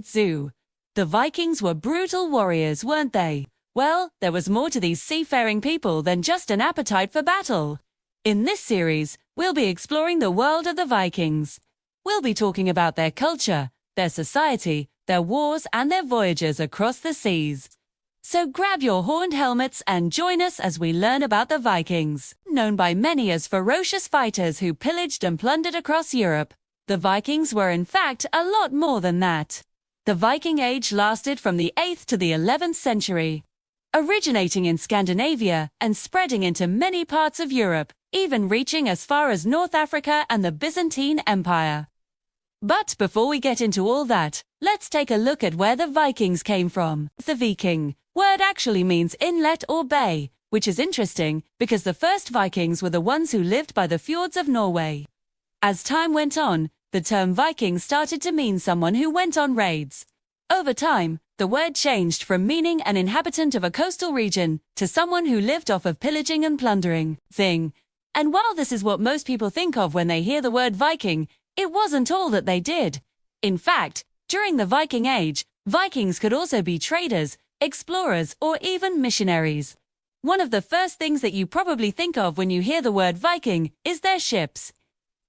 Zoo. The Vikings were brutal warriors, weren't they? Well, there was more to these seafaring people than just an appetite for battle. In this series, we'll be exploring the world of the Vikings. We'll be talking about their culture, their society, their wars, and their voyages across the seas. So grab your horned helmets and join us as we learn about the Vikings. Known by many as ferocious fighters who pillaged and plundered across Europe, the Vikings were in fact a lot more than that. The Viking Age lasted from the 8th to the 11th century, originating in Scandinavia and spreading into many parts of Europe, even reaching as far as North Africa and the Byzantine Empire. But before we get into all that, let's take a look at where the Vikings came from. The Viking word actually means inlet or bay, which is interesting because the first Vikings were the ones who lived by the fjords of Norway. As time went on, the term Viking started to mean someone who went on raids. Over time, the word changed from meaning an inhabitant of a coastal region to someone who lived off of pillaging and plundering. And while this is what most people think of when they hear the word Viking, it wasn't all that they did. In fact, during the Viking Age, Vikings could also be traders, explorers, or even missionaries. One of the first things that you probably think of when you hear the word Viking is their ships.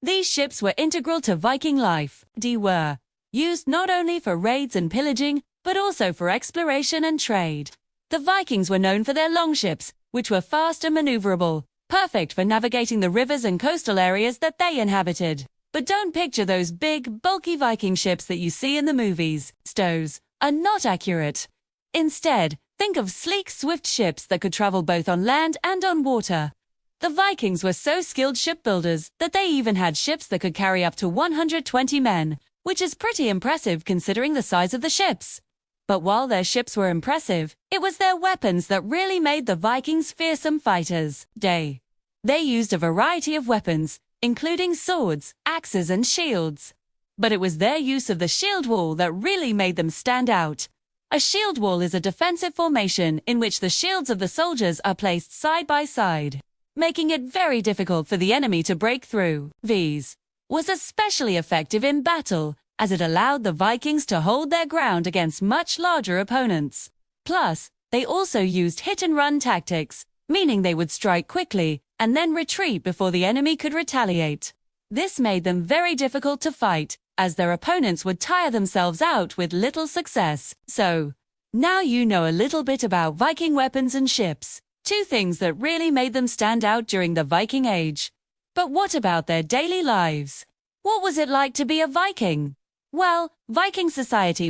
These ships were integral to Viking life. They were used not only for raids and pillaging, but also for exploration and trade. The Vikings were known for their longships, which were fast and maneuverable, perfect for navigating the rivers and coastal areas that they inhabited. But don't picture those big, bulky Viking ships that you see in the movies. Those are not accurate. Instead, think of sleek, swift ships that could travel both on land and on water. The Vikings were so skilled shipbuilders that they even had ships that could carry up to 120 men, which is pretty impressive considering the size of the ships. But while their ships were impressive, it was their weapons that really made the Vikings fearsome fighters. They used a variety of weapons, including swords, axes, and shields. But it was their use of the shield wall that really made them stand out. A shield wall is a defensive formation in which the shields of the soldiers are placed side by side, making it very difficult for the enemy to break through. This was especially effective in battle, as it allowed the Vikings to hold their ground against much larger opponents. Plus, they also used hit-and-run tactics, meaning they would strike quickly and then retreat before the enemy could retaliate. This made them very difficult to fight, as their opponents would tire themselves out with little success. So, now you know a little bit about Viking weapons and ships, two things that really made them stand out during the Viking Age. But what about their daily lives? What was it like to be a Viking? Well, Viking society